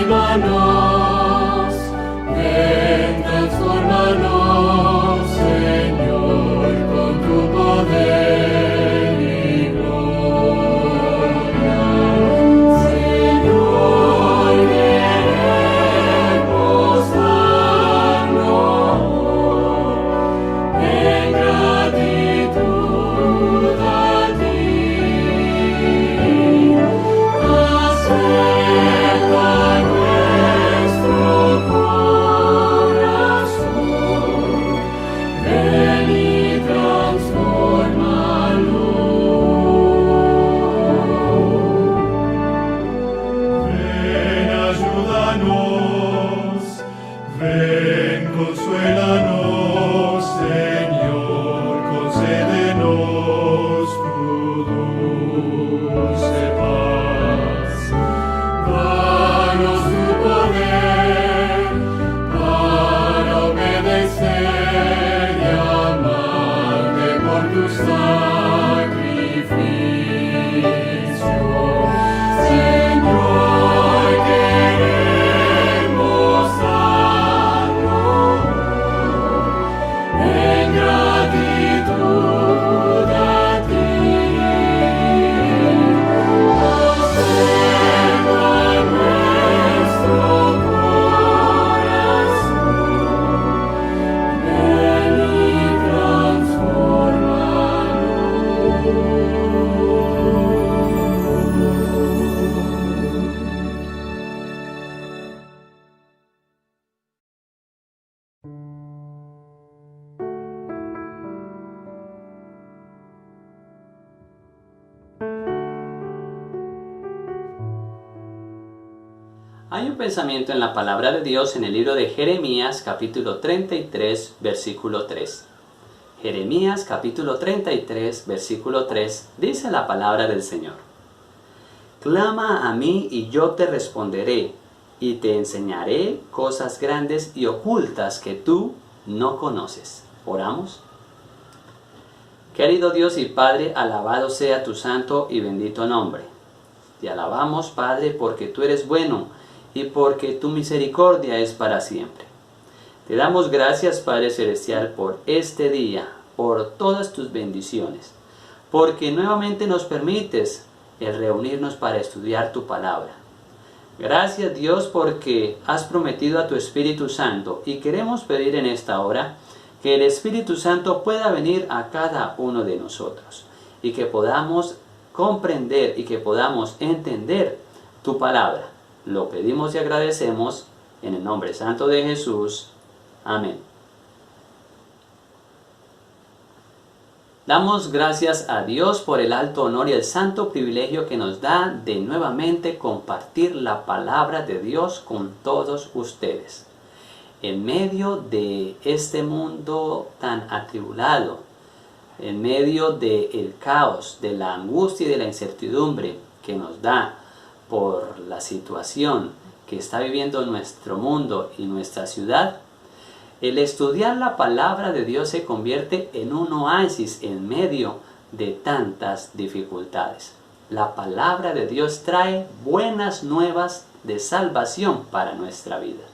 Anímanos, ven, transfórmanos, Señor, con tu poder y gloria. Señor, queremos darnos en gratitud a ti. Ven, consuélanos, Señor, concédenos tu dulce paz. Danos tu poder para obedecer y amarte por tu sacrificio. Señor, queremos en gratitud a ti. Observa nuestro corazón, ven y Hay un pensamiento en la palabra de Dios en el libro de Jeremías capítulo 33 versículo 3. Jeremías capítulo 33 versículo 3 dice la palabra del Señor: Clama a mí y yo te responderé y te enseñaré cosas grandes y ocultas que tú no conoces. Oramos. Querido Dios y Padre, alabado sea tu santo y bendito nombre. Te alabamos, Padre, porque tú eres bueno y porque tu misericordia es para siempre. Te damos gracias, Padre Celestial, por este día, por todas tus bendiciones, porque nuevamente nos permites el reunirnos para estudiar tu palabra. Gracias, Dios, porque has prometido a tu Espíritu Santo y queremos pedir en esta hora que el Espíritu Santo pueda venir a cada uno de nosotros y que podamos comprender y que podamos entender tu palabra. Lo pedimos y agradecemos en el nombre santo de Jesús. Amén. Damos gracias a Dios por el alto honor y el santo privilegio que nos da de nuevamente compartir la palabra de Dios con todos ustedes. En medio de este mundo tan atribulado, en medio del caos, de la angustia y de la incertidumbre que nos da por la situación que está viviendo nuestro mundo y nuestra ciudad, el estudiar la palabra de Dios se convierte en un oasis en medio de tantas dificultades. La palabra de Dios trae buenas nuevas de salvación para nuestra vida.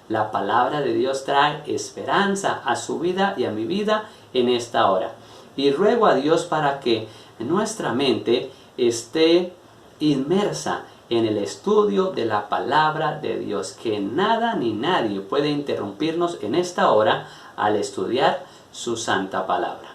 La palabra de Dios trae esperanza a su vida y a mi vida en esta hora. Y ruego a Dios para que nuestra mente esté inmersa en el estudio de la palabra de Dios, que nada ni nadie puede interrumpirnos en esta hora al estudiar su santa palabra.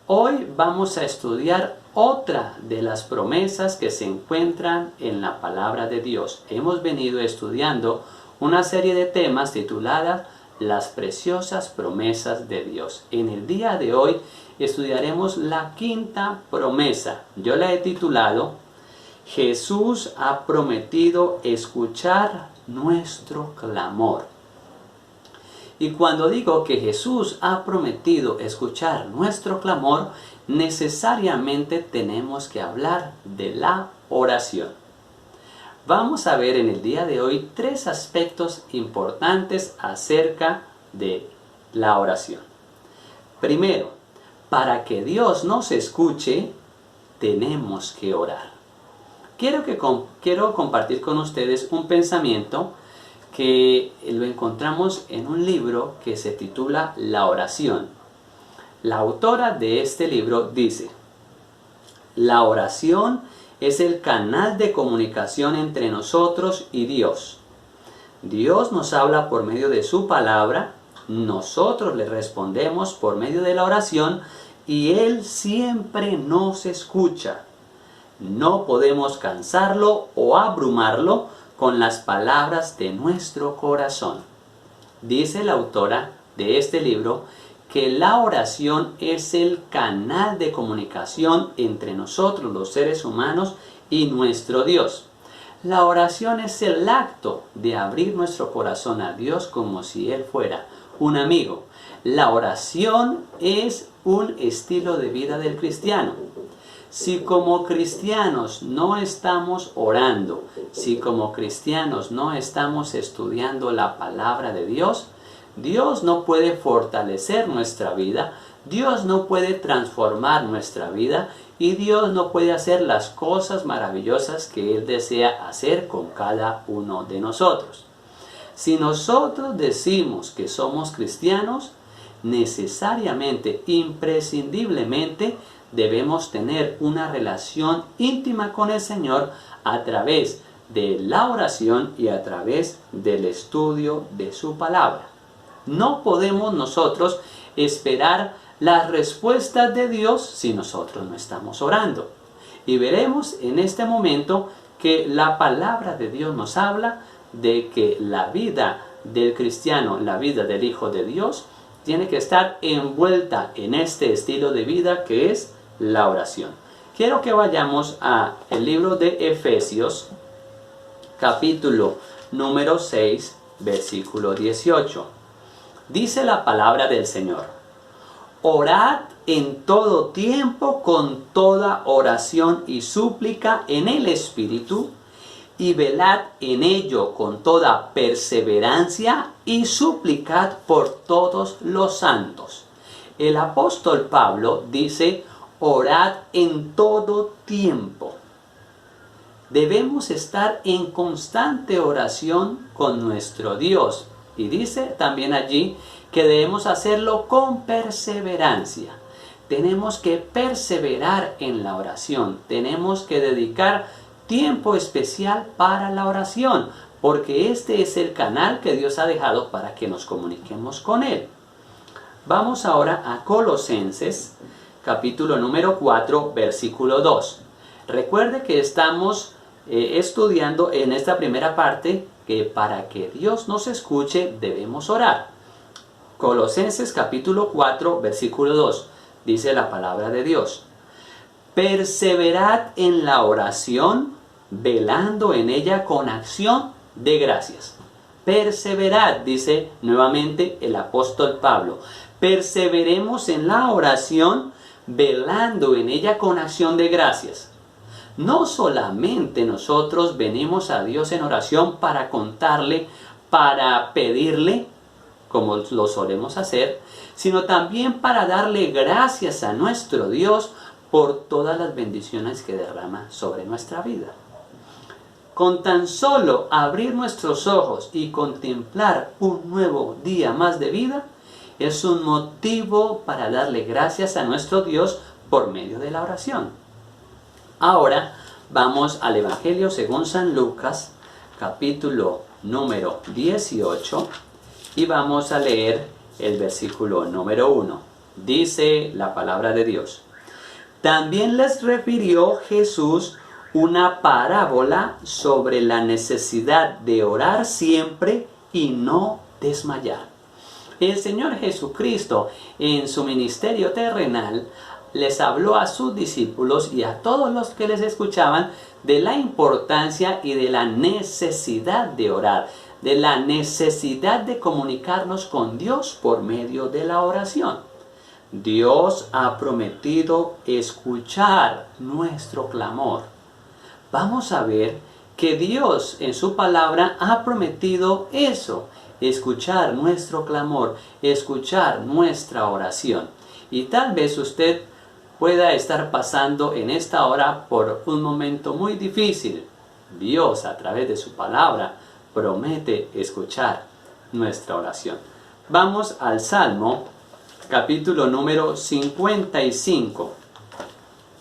Hoy vamos a estudiar otra de las promesas que se encuentran en la palabra de Dios. Hemos venido estudiando una serie de temas titulada Las preciosas promesas de Dios. En el día de hoy estudiaremos la quinta promesa. Yo la he titulado Jesús ha prometido escuchar nuestro clamor. Y cuando digo que Jesús ha prometido escuchar nuestro clamor, necesariamente tenemos que hablar de la oración. Vamos a ver en el día de hoy 3 aspectos importantes acerca de la oración. Primero, para que Dios nos escuche, tenemos que orar. Quiero compartir con ustedes un pensamiento que lo encontramos en un libro que se titula La oración. La autora de este libro dice: la oración es el canal de comunicación entre nosotros y Dios. Dios nos habla por medio de su palabra, nosotros le respondemos por medio de la oración y Él siempre nos escucha. No podemos cansarlo o abrumarlo con las palabras de nuestro corazón. Dice la autora de este libro que la oración es el canal de comunicación entre nosotros los seres humanos y nuestro Dios. La oración es el acto de abrir nuestro corazón a Dios como si Él fuera un amigo. La oración es un estilo de vida del cristiano. Si como cristianos no estamos orando, si como cristianos no estamos estudiando la palabra de Dios, Dios no puede fortalecer nuestra vida, Dios no puede transformar nuestra vida y Dios no puede hacer las cosas maravillosas que Él desea hacer con cada uno de nosotros. Si nosotros decimos que somos cristianos, necesariamente, imprescindiblemente, debemos tener una relación íntima con el Señor a través de la oración y a través del estudio de su palabra. No podemos nosotros esperar las respuestas de Dios si nosotros no estamos orando. Y veremos en este momento que la palabra de Dios nos habla de que la vida del cristiano, la vida del Hijo de Dios, tiene que estar envuelta en este estilo de vida que es la oración. Quiero que vayamos al libro de Efesios, capítulo número 6, versículo 18. Dice la palabra del Señor: orad en todo tiempo con toda oración y súplica en el Espíritu, y velad en ello con toda perseverancia y suplicad por todos los santos. El apóstol Pablo dice: orad en todo tiempo. Debemos estar en constante oración con nuestro Dios. Y dice también allí que debemos hacerlo con perseverancia. Tenemos que perseverar en la oración. Tenemos que dedicar tiempo especial para la oración, porque este es el canal que Dios ha dejado para que nos comuniquemos con Él. Vamos ahora a Colosenses, capítulo número 4, versículo 2. Recuerde que estamos estudiando en esta primera parte que para que Dios nos escuche debemos orar. Colosenses capítulo 4, versículo 2. Dice la palabra de Dios: perseverad en la oración, velando en ella con acción de gracias. Perseverad, dice nuevamente el apóstol Pablo. Perseveremos en la oración, velando en ella con acción de gracias. No solamente nosotros venimos a Dios en oración para contarle, para pedirle, como lo solemos hacer, sino también para darle gracias a nuestro Dios por todas las bendiciones que derrama sobre nuestra vida. Con tan solo abrir nuestros ojos y contemplar un nuevo día más de vida, es un motivo para darle gracias a nuestro Dios por medio de la oración. Ahora vamos al Evangelio según San Lucas, capítulo número 18, y vamos a leer el versículo número 1. Dice la palabra de Dios: también les refirió Jesús una parábola sobre la necesidad de orar siempre y no desmayar. El Señor Jesucristo en su ministerio terrenal les habló a sus discípulos y a todos los que les escuchaban de la importancia y de la necesidad de orar, de la necesidad de comunicarnos con Dios por medio de la oración. Dios ha prometido escuchar nuestro clamor. Vamos a ver que Dios en su palabra ha prometido eso, escuchar nuestro clamor, escuchar nuestra oración. Y tal vez usted pueda estar pasando en esta hora por un momento muy difícil. Dios, a través de su palabra, promete escuchar nuestra oración. Vamos al Salmo, capítulo número 55,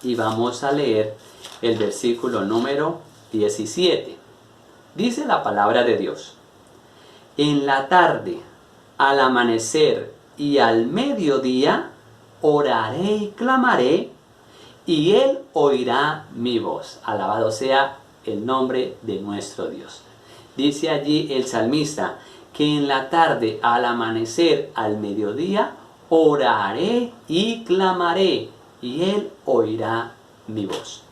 y vamos a leer el versículo número 17. Dice la palabra de Dios: en la tarde, al amanecer y al mediodía, oraré y clamaré, y Él oirá mi voz. Alabado sea el nombre de nuestro Dios. Dice allí el salmista que en la tarde, al amanecer, al mediodía, oraré y clamaré, y Él oirá mi voz.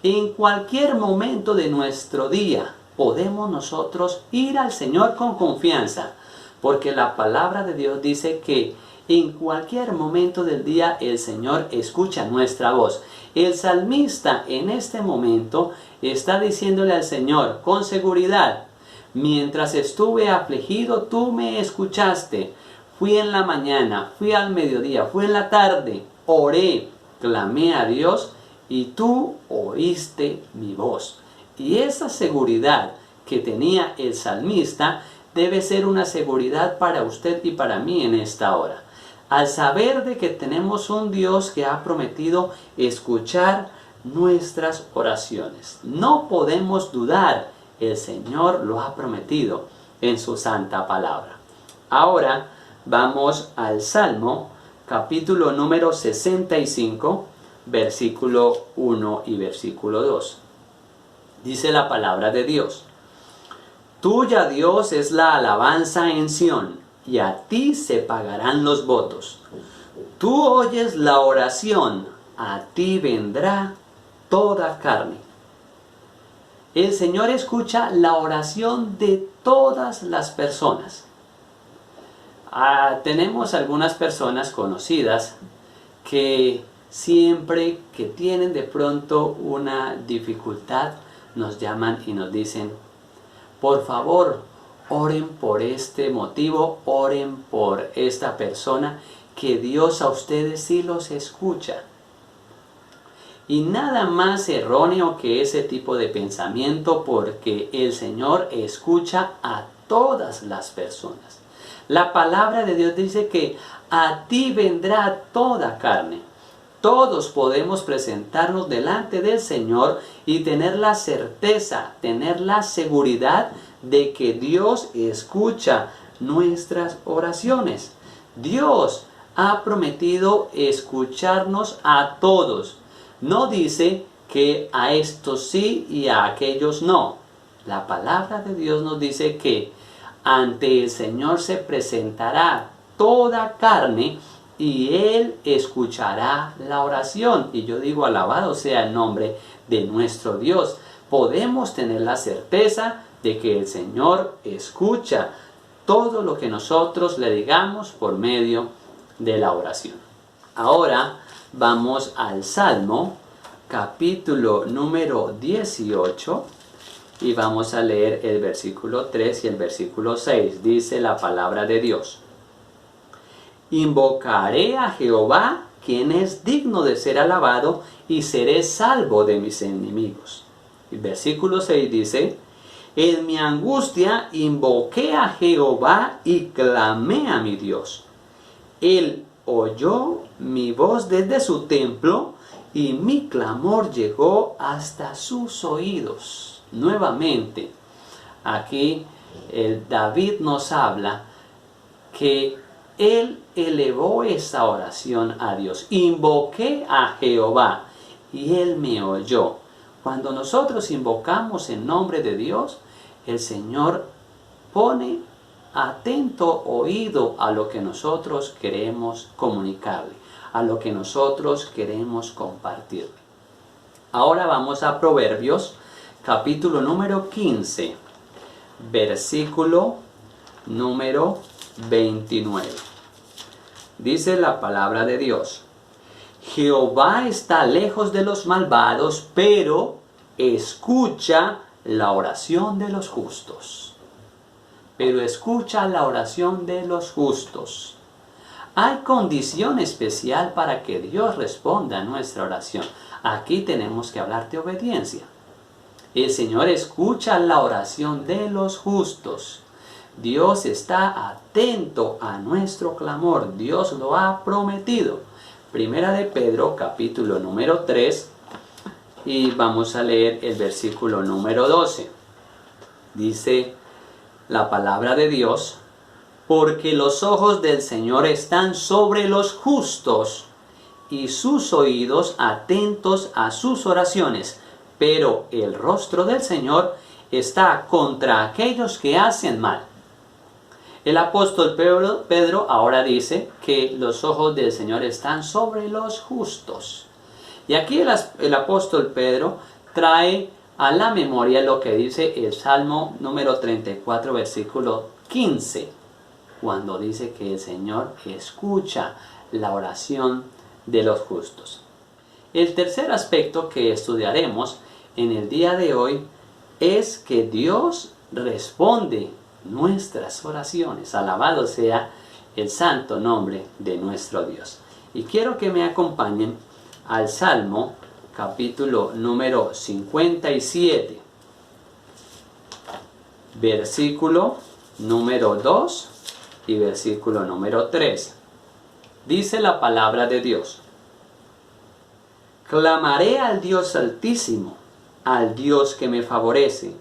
En cualquier momento de nuestro día podemos nosotros ir al Señor con confianza, porque la palabra de Dios dice que en cualquier momento del día el Señor escucha nuestra voz. El salmista en este momento está diciéndole al Señor con seguridad: mientras estuve afligido, tú me escuchaste. Fui en la mañana, fui al mediodía, fui en la tarde, oré, clamé a Dios y tú oíste mi voz. Y esa seguridad que tenía el salmista debe ser una seguridad para usted y para mí en esta hora. Al saber de que tenemos un Dios que ha prometido escuchar nuestras oraciones. No podemos dudar, el Señor lo ha prometido en su santa palabra. Ahora vamos al Salmo, capítulo número 65, versículo 1 y versículo 2. Dice la palabra de Dios: tuya, Dios, es la alabanza en Sión, y a ti se pagarán los votos. Tú oyes la oración, a ti vendrá toda carne. El Señor escucha la oración de todas las personas. Tenemos algunas personas conocidas que siempre que tienen de pronto una dificultad, nos llaman y nos dicen: por favor, oren por este motivo, oren por esta persona, que Dios a ustedes sí los escucha. Y nada más erróneo que ese tipo de pensamiento, porque el Señor escucha a todas las personas. La palabra de Dios dice que a ti vendrá toda carne. Todos podemos presentarnos delante del Señor y tener la certeza, tener la seguridad de que Dios escucha nuestras oraciones. Dios ha prometido escucharnos a todos. No dice que a estos sí y a aquellos no. La palabra de Dios nos dice que ante el Señor se presentará toda carne y Él escuchará la oración. Y yo digo, alabado sea el nombre de nuestro Dios. Podemos tener la certeza de que el Señor escucha todo lo que nosotros le digamos por medio de la oración. Ahora vamos al Salmo, capítulo número 18, y vamos a leer el versículo 3 y el versículo 6. Dice la palabra de Dios: invocaré a Jehová, quien es digno de ser alabado, y seré salvo de mis enemigos. El versículo 6 dice: en mi angustia invoqué a Jehová y clamé a mi Dios. Él oyó mi voz desde su templo y mi clamor llegó hasta sus oídos. Nuevamente, aquí David nos habla que él elevó esa oración a Dios. Invoqué a Jehová y Él me oyó. Cuando nosotros invocamos en nombre de Dios, el Señor pone atento oído a lo que nosotros queremos comunicarle, a lo que nosotros queremos compartir. Ahora vamos a Proverbios, capítulo número 15, versículo número 29. Dice la palabra de Dios: Jehová está lejos de los malvados, pero escucha la oración de los justos. Pero escucha la oración de los justos. Hay condición especial para que Dios responda a nuestra oración. Aquí tenemos que hablar de obediencia. El Señor escucha la oración de los justos. Dios está atento a nuestro clamor. Dios lo ha prometido. Primera de Pedro, capítulo número 3, y vamos a leer el versículo número 12. Dice la palabra de Dios: porque los ojos del Señor están sobre los justos, y sus oídos atentos a sus oraciones, pero el rostro del Señor está contra aquellos que hacen mal. El apóstol Pedro ahora dice que los ojos del Señor están sobre los justos. Y aquí el apóstol Pedro trae a la memoria lo que dice el Salmo número 34, versículo 15, cuando dice que el Señor escucha la oración de los justos. El tercer aspecto que estudiaremos en el día de hoy es que Dios responde nuestras oraciones. Alabado sea el santo nombre de nuestro Dios. Y quiero que me acompañen al Salmo capítulo número 57, versículo número 2 y versículo número 3. Dice la palabra de Dios: clamaré al Dios Altísimo, al Dios que me favorece.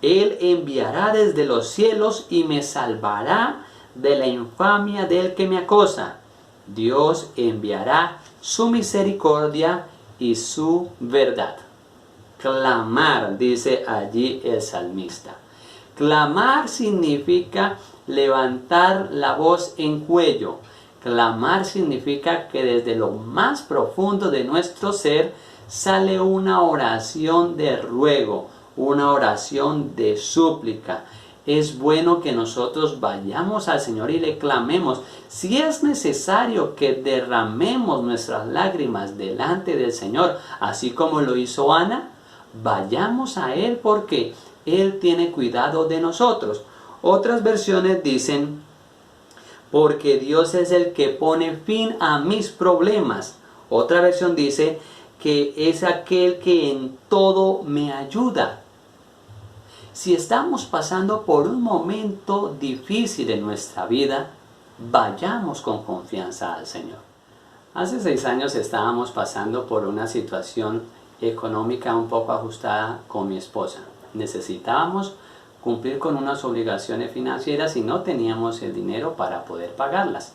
Él enviará desde los cielos y me salvará de la infamia del que me acosa. Dios enviará su misericordia y su verdad. Clamar, dice allí el salmista. Clamar significa levantar la voz en cuello. Clamar significa que desde lo más profundo de nuestro ser sale una oración de ruego, una oración de súplica. Es bueno que nosotros vayamos al Señor y le clamemos. Si es necesario que derramemos nuestras lágrimas delante del Señor, así como lo hizo Ana, vayamos a Él porque Él tiene cuidado de nosotros. Otras versiones dicen: porque Dios es el que pone fin a mis problemas. Otra versión dice que es aquel que en todo me ayuda. Si estamos pasando por un momento difícil en nuestra vida, vayamos con confianza al Señor. Hace 6 años estábamos pasando por una situación económica un poco ajustada con mi esposa. Necesitábamos cumplir con unas obligaciones financieras y no teníamos el dinero para poder pagarlas.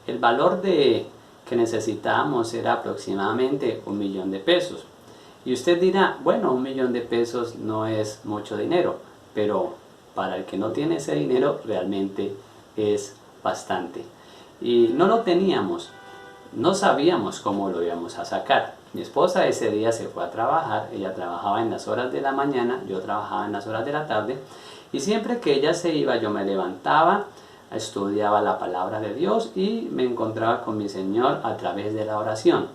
El valor que necesitábamos era aproximadamente 1 millón de pesos. Y usted dirá, bueno, 1 millón de pesos no es mucho dinero, pero para el que no tiene ese dinero realmente es bastante. Y no lo teníamos, no sabíamos cómo lo íbamos a sacar. Mi esposa ese día se fue a trabajar, ella trabajaba en las horas de la mañana, yo trabajaba en las horas de la tarde, y siempre que ella se iba yo me levantaba, estudiaba la palabra de Dios y me encontraba con mi Señor a través de la oración.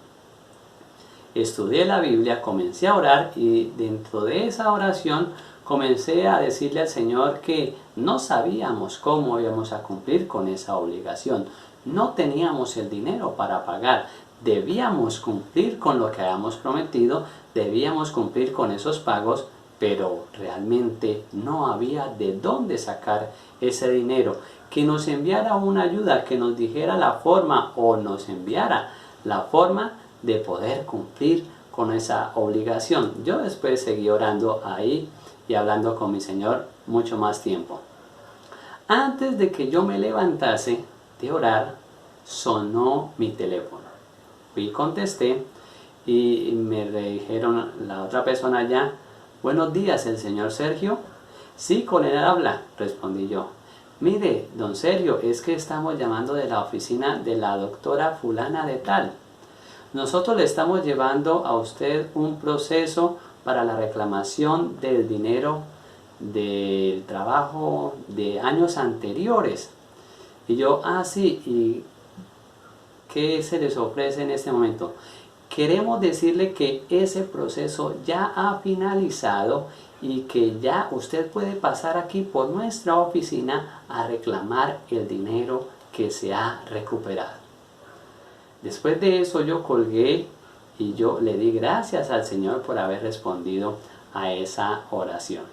Estudié la Biblia, comencé a orar y dentro de esa oración comencé a decirle al Señor que no sabíamos cómo íbamos a cumplir con esa obligación. No teníamos el dinero para pagar. Debíamos cumplir con lo que habíamos prometido, debíamos cumplir con esos pagos, pero realmente no había de dónde sacar ese dinero. Que nos enviara una ayuda, que nos dijera la forma o nos enviara la forma de poder cumplir con esa obligación. Yo después seguí orando ahí y hablando con mi Señor mucho más tiempo. Antes de que yo me levantase de orar, sonó mi teléfono. Fui y contesté y me dijeron la otra persona allá: buenos días, ¿el señor Sergio? Sí, con él habla, respondí yo. mire, don Sergio, es que estamos llamando de la oficina de la doctora fulana de tal. Nosotros le estamos llevando a usted un proceso para la reclamación del dinero del trabajo de años anteriores. Y yo, sí, ¿y qué se les ofrece en este momento? Queremos decirle que ese proceso ya ha finalizado y que ya usted puede pasar aquí por nuestra oficina a reclamar el dinero que se ha recuperado. Después de eso yo colgué y yo le di gracias al Señor por haber respondido a esa oración.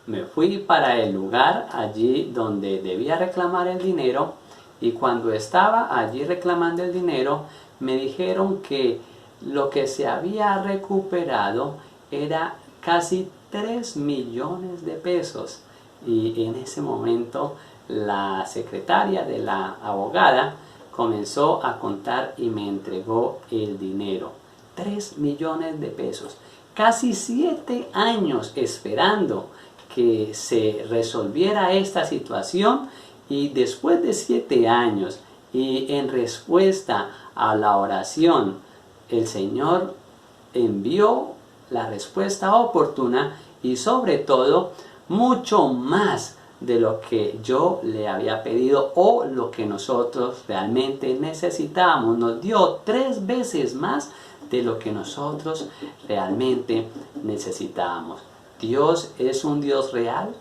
Me fui para el lugar allí donde debía reclamar el dinero, y cuando estaba allí reclamando el dinero me dijeron que lo que se había recuperado era casi 3 millones de pesos. Y en ese momento la secretaria de la abogada comenzó a contar y me entregó el dinero. 3 millones de pesos. Casi 7 años esperando que se resolviera esta situación, y después de 7 años y en respuesta a la oración, el Señor envió la respuesta oportuna y sobre todo mucho más de lo que yo le había pedido o lo que nosotros realmente necesitábamos. Nos dio 3 veces más de lo que nosotros realmente necesitábamos. Dios es un Dios real.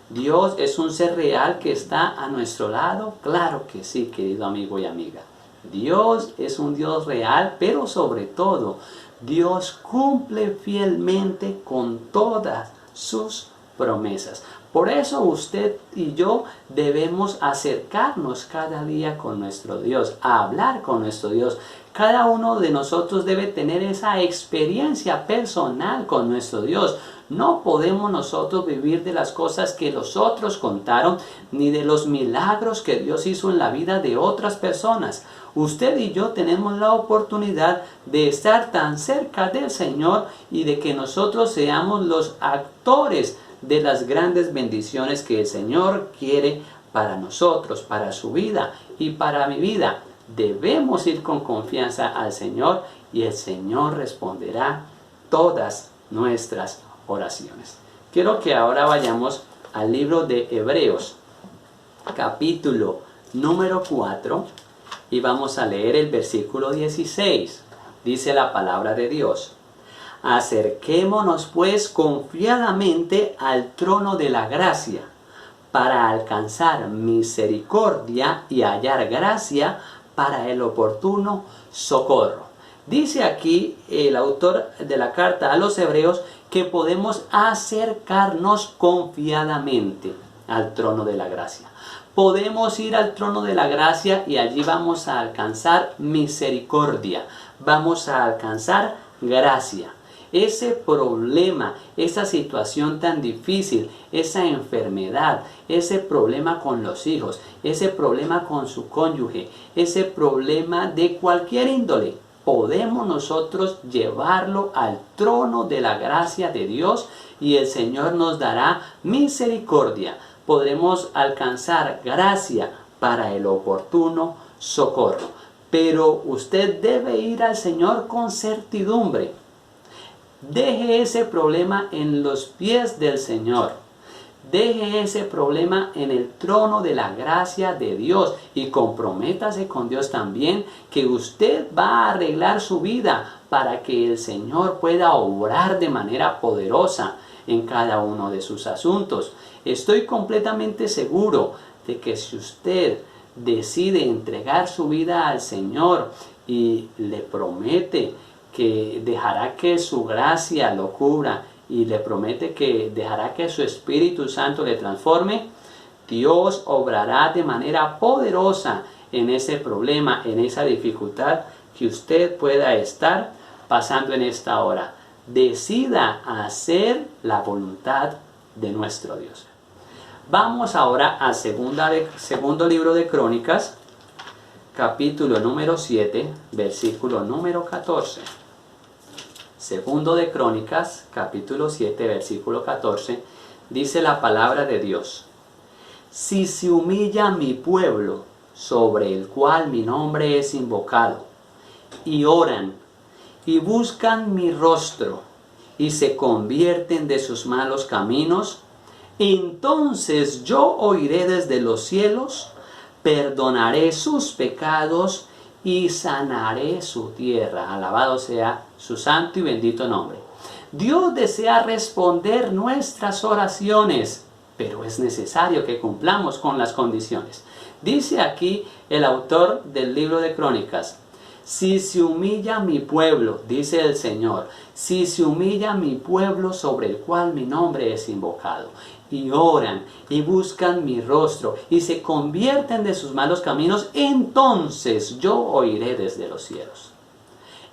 Dios es un ser real que está a nuestro lado. Claro que sí, querido amigo y amiga. Dios es un Dios real, pero sobre todo, Dios cumple fielmente con todas sus promesas. Por eso usted y yo debemos acercarnos cada día con nuestro Dios, a hablar con nuestro Dios. Cada uno de nosotros debe tener esa experiencia personal con nuestro Dios. No podemos nosotros vivir de las cosas que los otros contaron, ni de los milagros que Dios hizo en la vida de otras personas. Usted y yo tenemos la oportunidad de estar tan cerca del Señor y de que nosotros seamos los actores de las grandes bendiciones que el Señor quiere para nosotros, para su vida y para mi vida. Debemos ir con confianza al Señor y el Señor responderá todas nuestras oraciones. Quiero que ahora vayamos al libro de Hebreos, capítulo número 4, y vamos a leer el versículo 16. Dice la palabra de Dios: acerquémonos pues confiadamente al trono de la gracia, para alcanzar misericordia y hallar gracia para el oportuno socorro. Dice aquí el autor de la carta a los Hebreos que podemos acercarnos confiadamente al trono de la gracia. Podemos ir al trono de la gracia y allí vamos a alcanzar misericordia, vamos a alcanzar gracia. Ese problema, esa situación tan difícil, esa enfermedad, ese problema con los hijos, ese problema con su cónyuge, ese problema de cualquier índole, podemos nosotros llevarlo al trono de la gracia de Dios y el Señor nos dará misericordia. Podremos alcanzar gracia para el oportuno socorro. Pero usted debe ir al Señor con certidumbre. Deje ese problema en los pies del Señor. Deje ese problema en el trono de la gracia de Dios y comprométase con Dios también que usted va a arreglar su vida para que el Señor pueda obrar de manera poderosa en cada uno de sus asuntos. Estoy completamente seguro de que si usted decide entregar su vida al Señor y le promete que dejará que su gracia lo cubra y le promete que dejará que su Espíritu Santo le transforme, Dios obrará de manera poderosa en ese problema, en esa dificultad que usted pueda estar pasando en esta hora. Decida hacer la voluntad de nuestro Dios. Vamos ahora al segundo libro de Crónicas, capítulo número 7, versículo número 14. Segundo de Crónicas, capítulo 7, versículo 14, dice la palabra de Dios: si se humilla mi pueblo, sobre el cual mi nombre es invocado, y oran, y buscan mi rostro, y se convierten de sus malos caminos, entonces yo oiré desde los cielos, perdonaré sus pecados y sanaré su tierra. Alabado sea su santo y bendito nombre. Dios desea responder nuestras oraciones, pero es necesario que cumplamos con las condiciones. Dice aquí el autor del libro de Crónicas: si se humilla mi pueblo, dice el Señor, si se humilla mi pueblo sobre el cual mi nombre es invocado, y oran y buscan mi rostro y se convierten de sus malos caminos, entonces yo oiré desde los cielos.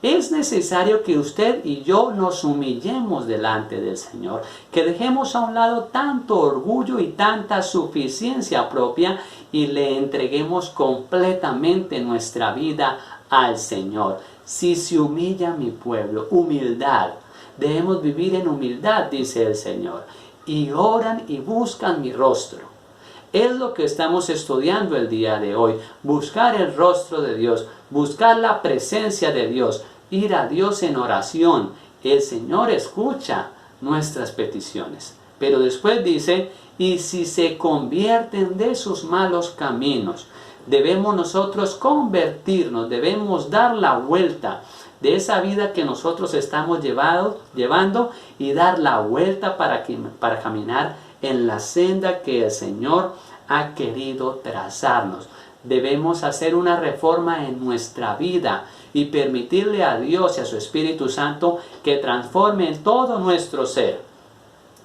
Es necesario que usted y yo nos humillemos delante del Señor, que dejemos a un lado tanto orgullo y tanta suficiencia propia y le entreguemos completamente nuestra vida al Señor. Si se humilla mi pueblo, humildad. Debemos vivir en humildad, dice el Señor. Y oran y buscan mi rostro. Es lo que estamos estudiando el día de hoy. Buscar el rostro de Dios, buscar la presencia de Dios, ir a Dios en oración. El Señor escucha nuestras peticiones. Pero después dice, y si se convierten de sus malos caminos, debemos nosotros convertirnos, debemos dar la vuelta de esa vida que nosotros estamos llevando y dar la vuelta para caminar en la senda que el Señor ha querido trazarnos. Debemos hacer una reforma en nuestra vida y permitirle a Dios y a su Espíritu Santo que transforme en todo nuestro ser.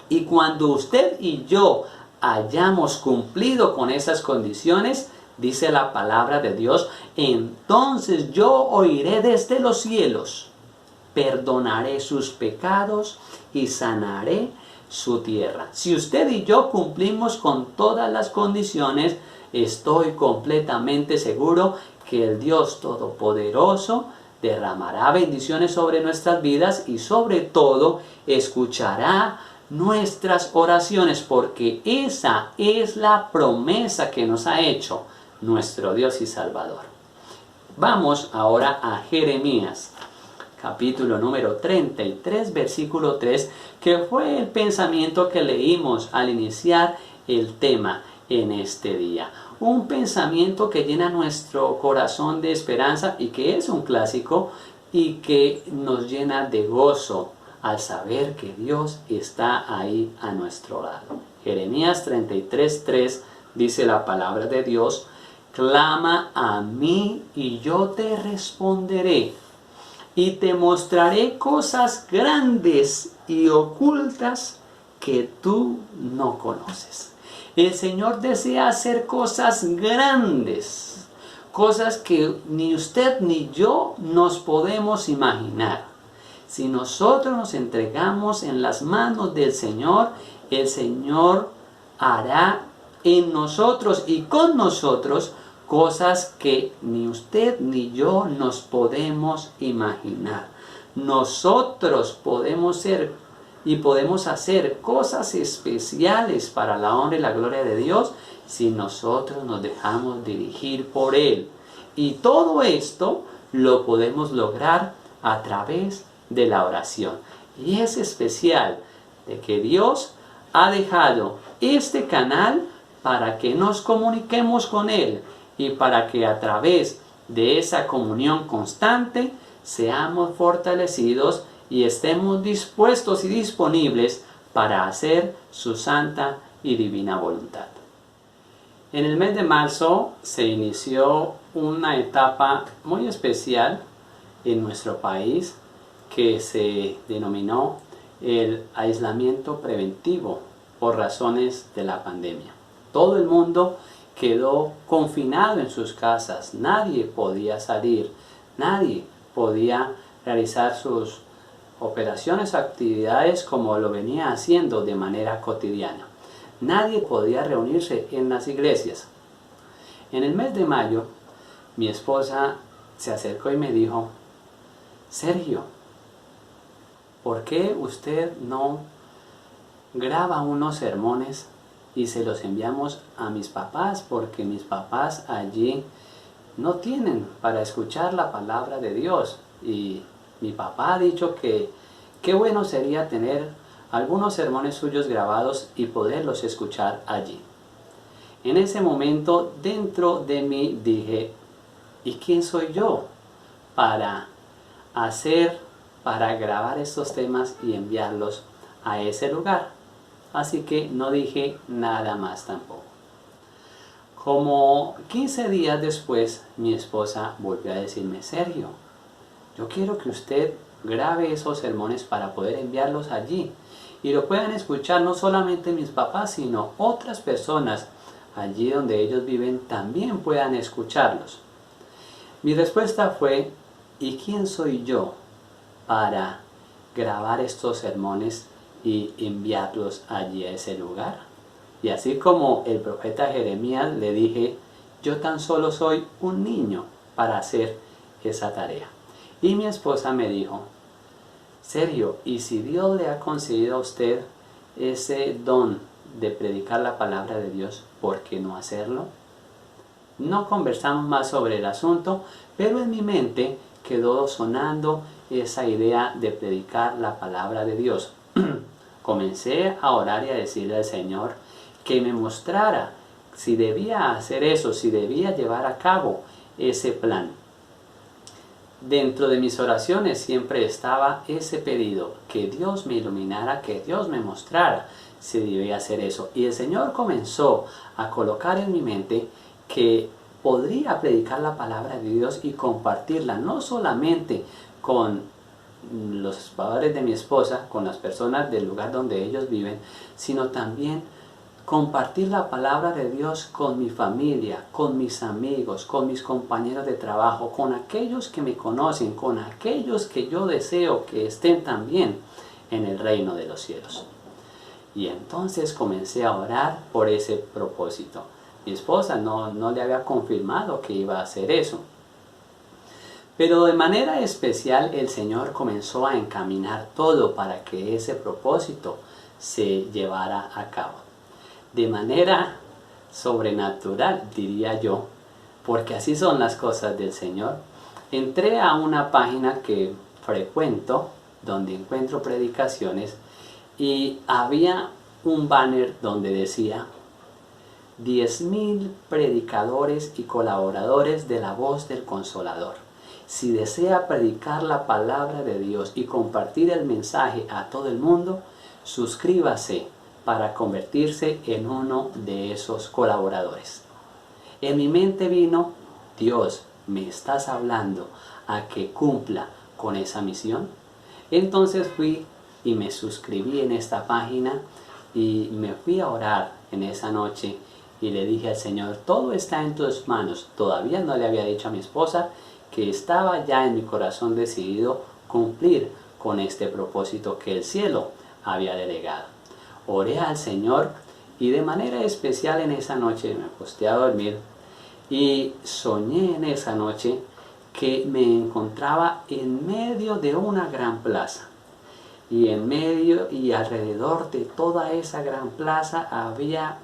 Y cuando usted y yo hayamos cumplido con esas condiciones, dice la palabra de Dios, entonces yo oiré desde los cielos, perdonaré sus pecados y sanaré su tierra. Si usted y yo cumplimos con todas las condiciones, estoy completamente seguro que el Dios Todopoderoso derramará bendiciones sobre nuestras vidas y sobre todo escuchará nuestras oraciones, porque esa es la promesa que nos ha hecho nuestro Dios y Salvador. Vamos ahora a Jeremías, capítulo número 33, versículo 3, que fue el pensamiento que leímos al iniciar el tema en este día. Un pensamiento que llena nuestro corazón de esperanza y que es un clásico y que nos llena de gozo al saber que Dios está ahí a nuestro lado. Jeremías 33, 3 dice la palabra de Dios: clama a mí y yo te responderé y te mostraré cosas grandes y ocultas que tú no conoces. El Señor desea hacer cosas grandes, cosas que ni usted ni yo nos podemos imaginar. Si nosotros nos entregamos en las manos del Señor, el Señor hará en nosotros y con nosotros cosas que ni usted ni yo nos podemos imaginar. Nosotros podemos ser y podemos hacer cosas especiales para la honra y la gloria de Dios si nosotros nos dejamos dirigir por Él. Y todo esto lo podemos lograr a través de la oración. Y es especial de que Dios ha dejado este canal para que nos comuniquemos con Él y para que a través de esa comunión constante seamos fortalecidos y estemos dispuestos y disponibles para hacer su santa y divina voluntad. En el mes de marzo se inició una etapa muy especial en nuestro país que se denominó el aislamiento preventivo por razones de la pandemia. Todo el mundo quedó confinado en sus casas, nadie podía salir, nadie podía realizar sus operaciones, actividades como lo venía haciendo de manera cotidiana. Nadie podía reunirse en las iglesias. En el mes de mayo, mi esposa se acercó y me dijo: Sergio, ¿por qué usted no graba unos sermones y se los enviamos a mis papás porque mis papás allí no tienen para escuchar la palabra de Dios. Y mi papá ha dicho que qué bueno sería tener algunos sermones suyos grabados y poderlos escuchar allí. En ese momento dentro de mí dije, ¿y quién soy yo para grabar estos temas y enviarlos a ese lugar? Así que no dije nada más tampoco. Como 15 días después, mi esposa volvió a decirme, Sergio, yo quiero que usted grabe esos sermones para poder enviarlos allí y lo puedan escuchar no solamente mis papás, sino otras personas allí donde ellos viven también puedan escucharlos. Mi respuesta fue, ¿y quién soy yo para grabar estos sermones y enviarlos allí a ese lugar? Y así como el profeta Jeremías le dije, yo tan solo soy un niño para hacer esa tarea. Y mi esposa me dijo, Sergio, ¿y si Dios le ha concedido a usted ese don de predicar la palabra de Dios, por qué no hacerlo? No conversamos más sobre el asunto, pero en mi mente quedó sonando esa idea de predicar la palabra de Dios. Comencé a orar y a decirle al Señor que me mostrara si debía hacer eso, si debía llevar a cabo ese plan. Dentro de mis oraciones siempre estaba ese pedido, que Dios me iluminara, que Dios me mostrara si debía hacer eso. Y el Señor comenzó a colocar en mi mente que podría predicar la palabra de Dios y compartirla, no solamente con los padres de mi esposa, con las personas del lugar donde ellos viven, sino también compartir la palabra de Dios con mi familia, con mis amigos, con mis compañeros de trabajo, con aquellos que me conocen, con aquellos que yo deseo que estén también en el reino de los cielos. Y entonces comencé a orar por ese propósito. Mi esposa no le había confirmado que iba a hacer eso. Pero de manera especial el Señor comenzó a encaminar todo para que ese propósito se llevara a cabo. De manera sobrenatural, diría yo, porque así son las cosas del Señor. Entré a una página que frecuento, donde encuentro predicaciones, y había un banner donde decía 10.000 predicadores y colaboradores de la voz del Consolador. Si desea predicar la palabra de Dios y compartir el mensaje a todo el mundo, suscríbase para convertirse en uno de esos colaboradores. En mi mente vino, Dios, ¿me estás hablando a que cumpla con esa misión? Entonces fui y me suscribí en esta página y me fui a orar en esa noche y le dije al Señor, todo está en tus manos. Todavía no le había dicho a mi esposa que estaba ya en mi corazón decidido cumplir con este propósito que el cielo había delegado. Oré al Señor y de manera especial en esa noche me acosté a dormir y soñé en esa noche que me encontraba en medio de una gran plaza. Y en medio y alrededor de toda esa gran plaza había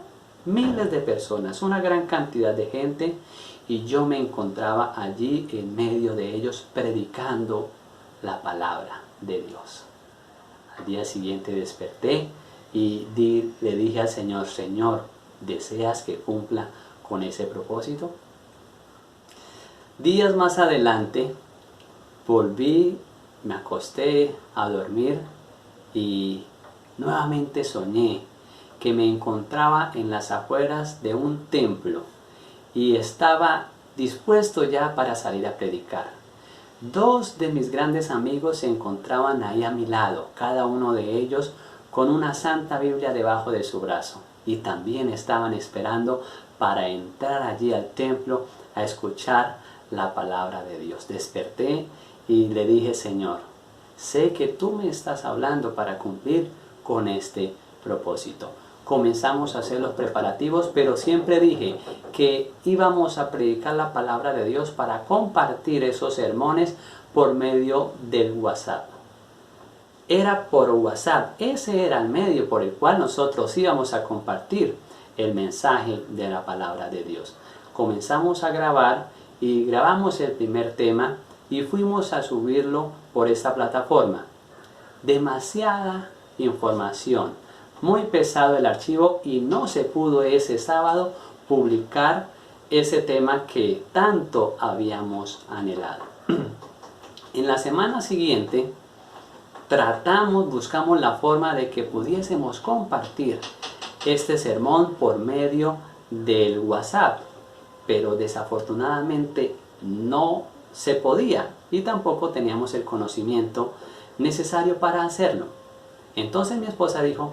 miles de personas, una gran cantidad de gente, y yo me encontraba allí en medio de ellos predicando la palabra de Dios. Al día siguiente desperté y le dije al Señor, Señor, ¿deseas que cumpla con ese propósito? Días más adelante volví, me acosté a dormir y nuevamente soñé que me encontraba en las afueras de un templo y estaba dispuesto ya para salir a predicar. Dos de mis grandes amigos se encontraban ahí a mi lado, cada uno de ellos con una Santa Biblia debajo de su brazo, y también estaban esperando para entrar allí al templo a escuchar la palabra de Dios. Desperté y le dije, Señor, sé que tú me estás hablando para cumplir con este propósito. Comenzamos a hacer los preparativos, pero siempre dije que íbamos a predicar la palabra de Dios para compartir esos sermones por medio del WhatsApp. Era por WhatsApp, ese era el medio por el cual nosotros íbamos a compartir el mensaje de la palabra de Dios. Comenzamos a grabar y grabamos el primer tema y fuimos a subirlo por esta plataforma. Demasiada información, muy pesado el archivo y no se pudo ese sábado publicar ese tema que tanto habíamos anhelado. En la semana siguiente buscamos la forma de que pudiésemos compartir este sermón por medio del WhatsApp, pero desafortunadamente no se podía y tampoco teníamos el conocimiento necesario para hacerlo. Entonces mi esposa dijo,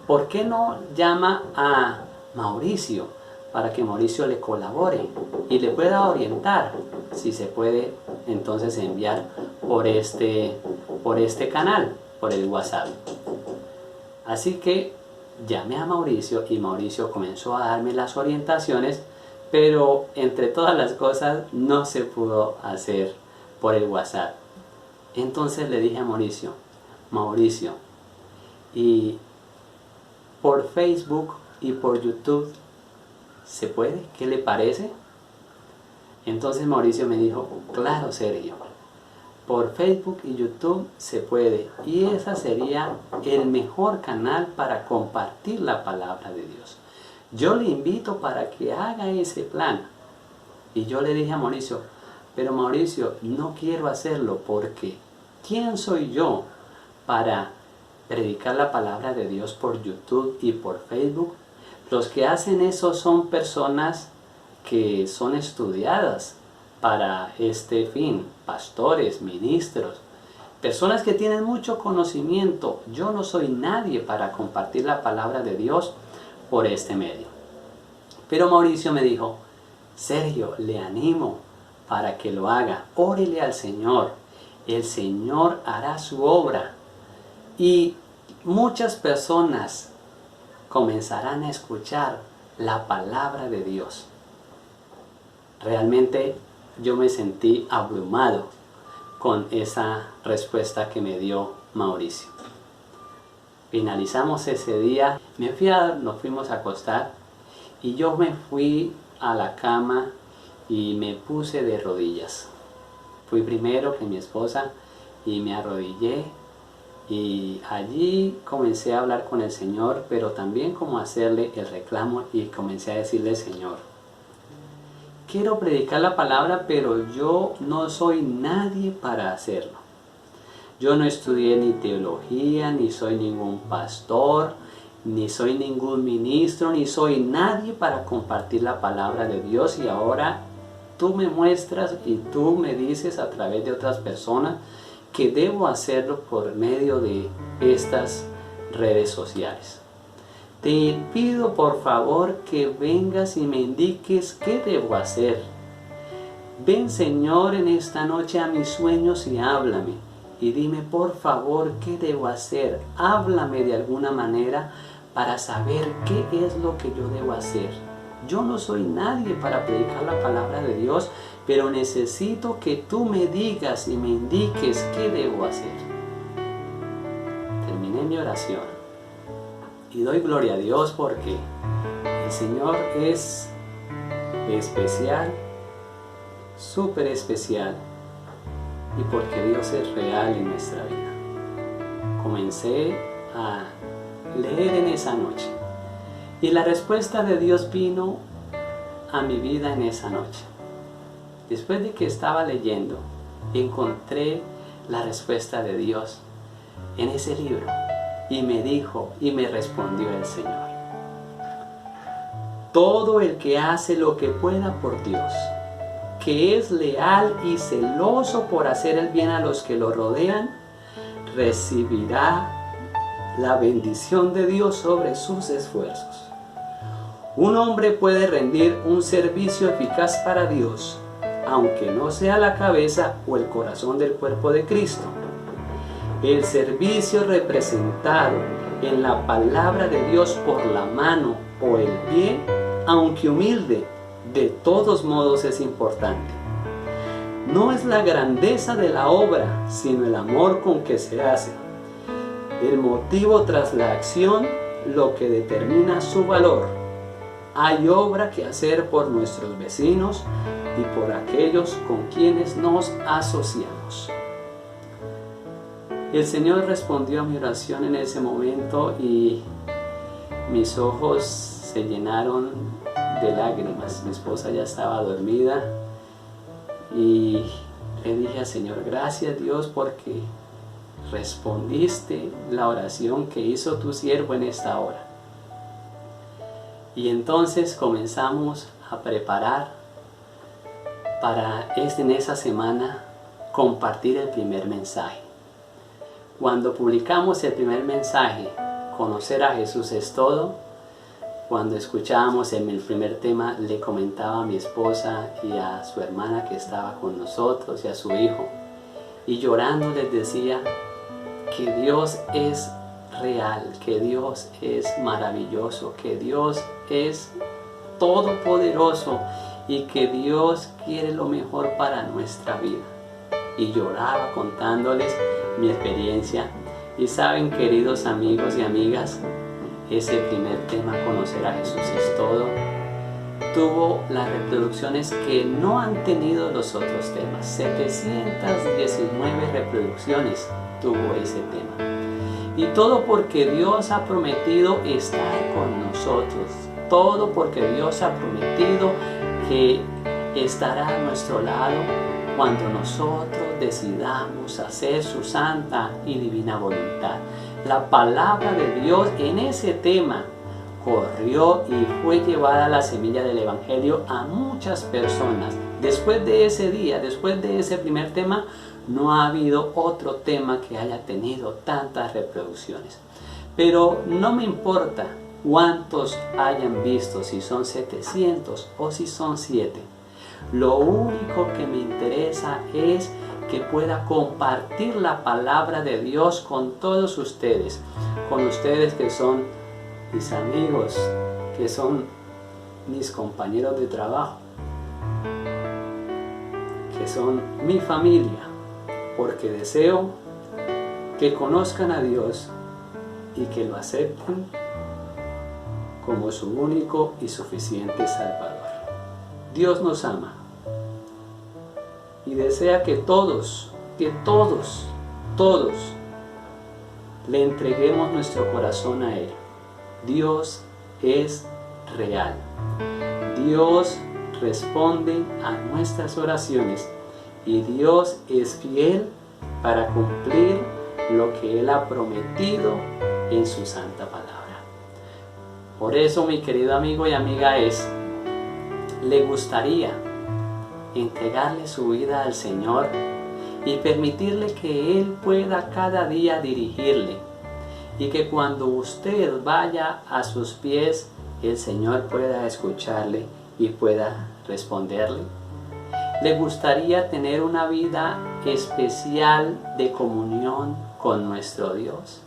¿por qué no llama a Mauricio para que Mauricio le colabore y le pueda orientar si se puede entonces enviar por este canal, por el WhatsApp? Así que llamé a Mauricio y Mauricio comenzó a darme las orientaciones, pero entre todas las cosas no se pudo hacer por el WhatsApp. Entonces le dije a Mauricio, y por Facebook y por YouTube, ¿se puede? ¿Qué le parece? Entonces Mauricio me dijo, claro Sergio, por Facebook y YouTube se puede, y ese sería el mejor canal para compartir la palabra de Dios. Yo le invito para que haga ese plan. Y yo le dije a Mauricio, pero Mauricio, no quiero hacerlo porque ¿quién soy yo para predicar la palabra de Dios por YouTube y por Facebook? Los que hacen eso son personas que son estudiadas para este fin, pastores, ministros, personas que tienen mucho conocimiento. Yo no soy nadie para compartir la palabra de Dios por este medio. Pero Mauricio me dijo, Sergio, le animo para que lo haga. Órele al Señor. El Señor hará su obra. Y muchas personas comenzarán a escuchar la palabra de Dios. Realmente yo me sentí abrumado con esa respuesta que me dio Mauricio. Finalizamos ese día, nos fuimos a acostar y yo me fui a la cama y me puse de rodillas. Fui primero que mi esposa y me arrodillé y allí comencé a hablar con el Señor, pero también como hacerle el reclamo y comencé a decirle, Señor, quiero predicar la palabra, pero yo no soy nadie para hacerlo. Yo no estudié ni teología, ni soy ningún pastor, ni soy ningún ministro, ni soy nadie para compartir la palabra de Dios. Y ahora tú me muestras y tú me dices a través de otras personas que debo hacerlo por medio de estas redes sociales. Te pido por favor que vengas y me indiques qué debo hacer. Ven Señor en esta noche a mis sueños y háblame. Y dime por favor qué debo hacer. Háblame de alguna manera para saber qué es lo que yo debo hacer. Yo no soy nadie para predicar la palabra de Dios, pero necesito que tú me digas y me indiques qué debo hacer. Terminé mi oración y doy gloria a Dios porque el Señor es especial, súper especial, y porque Dios es real en nuestra vida. Comencé a leer en esa noche y la respuesta de Dios vino a mi vida en esa noche. Después de que estaba leyendo, encontré la respuesta de Dios en ese libro y me dijo y me respondió el Señor: todo el que hace lo que pueda por Dios, que es leal y celoso por hacer el bien a los que lo rodean, recibirá la bendición de Dios sobre sus esfuerzos. Un hombre puede rendir un servicio eficaz para Dios, aunque no sea la cabeza o el corazón del cuerpo de Cristo. El servicio representado en la palabra de Dios por la mano o el pie, aunque humilde, de todos modos es importante. No es la grandeza de la obra, sino el amor con que se hace. El motivo tras la acción lo que determina su valor. Hay obra que hacer por nuestros vecinos y por aquellos con quienes nos asociamos. El Señor respondió a mi oración en ese momento y mis ojos se llenaron de lágrimas. Mi esposa ya estaba dormida y le dije al Señor, gracias Dios porque respondiste la oración que hizo tu siervo en esta hora. Y entonces comenzamos a preparar para en esa semana compartir el primer mensaje. Cuando publicamos el primer mensaje, conocer a Jesús es todo, cuando escuchábamos en el primer tema, le comentaba a mi esposa y a su hermana que estaba con nosotros y a su hijo, y llorando les decía que Dios es real, que Dios es maravilloso, que Dios es todopoderoso y que Dios quiere lo mejor para nuestra vida. Y lloraba contándoles mi experiencia. Y saben, queridos amigos y amigas, ese primer tema, conocer a Jesús es todo, tuvo las reproducciones que no han tenido los otros temas. 719 reproducciones tuvo ese tema. Y todo porque Dios ha prometido estar con nosotros. Todo porque Dios ha prometido que estará a nuestro lado cuando nosotros decidamos hacer su santa y divina voluntad. La palabra de Dios en ese tema corrió y fue llevada la semilla del Evangelio a muchas personas. Después de ese día, después de ese primer tema, no ha habido otro tema que haya tenido tantas reproducciones. Pero no me importa cuántos hayan visto, si son 700 o si son 7. Lo único que me interesa es que pueda compartir la palabra de Dios con todos ustedes, con ustedes que son mis amigos, que son mis compañeros de trabajo, que son mi familia, porque deseo que conozcan a Dios y que lo acepten como su único y suficiente Salvador. Dios nos ama y desea que todos le entreguemos nuestro corazón a Él. Dios es real. Dios responde a nuestras oraciones y Dios es fiel para cumplir lo que Él ha prometido en su santa palabra. Por eso, mi querido amigo y amiga, le gustaría entregarle su vida al Señor y permitirle que Él pueda cada día dirigirle, y que cuando usted vaya a sus pies, el Señor pueda escucharle y pueda responderle. ¿Le gustaría tener una vida especial de comunión con nuestro Dios?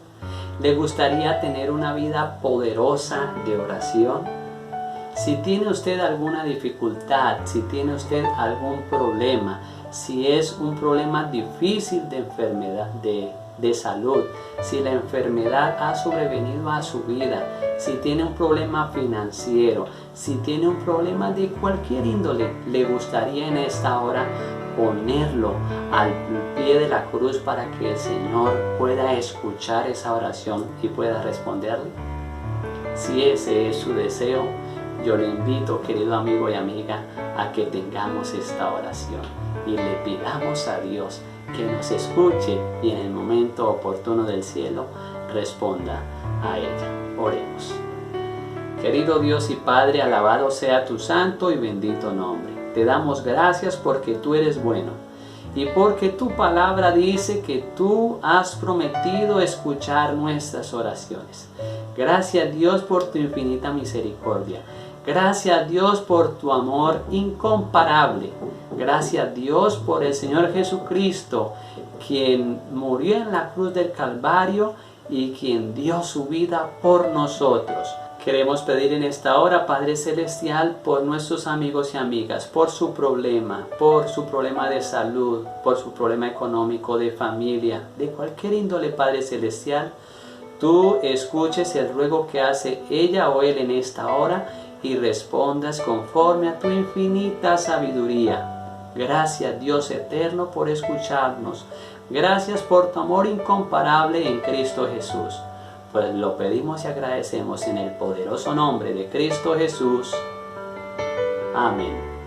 ¿Le gustaría tener una vida poderosa de oración? Si tiene usted alguna dificultad, si tiene usted algún problema, si es un problema difícil de enfermedad, de salud, si la enfermedad ha sobrevenido a su vida, si tiene un problema financiero, si tiene un problema de cualquier índole, le gustaría en esta hora ponerlo al pie de la cruz para que el Señor pueda escuchar esa oración y pueda responderle. Si ese es su deseo, yo le invito, querido amigo y amiga, a que tengamos esta oración y le pidamos a Dios que nos escuche y en el momento oportuno del cielo responda a ella. Oremos. Querido Dios y Padre, alabado sea tu santo y bendito nombre. Te damos gracias porque tú eres bueno y porque tu palabra dice que tú has prometido escuchar nuestras oraciones. Gracias Dios por tu infinita misericordia. Gracias Dios por tu amor incomparable. Gracias Dios por el Señor Jesucristo, quien murió en la cruz del Calvario y quien dio su vida por nosotros. Queremos pedir en esta hora, Padre Celestial, por nuestros amigos y amigas, por su problema de salud, por su problema económico, de familia, de cualquier índole, Padre Celestial. Tú escuches el ruego que hace ella o él en esta hora y respondas conforme a tu infinita sabiduría. Gracias, Dios eterno, por escucharnos. Gracias por tu amor incomparable en Cristo Jesús. Pues lo pedimos y agradecemos en el poderoso nombre de Cristo Jesús. Amén.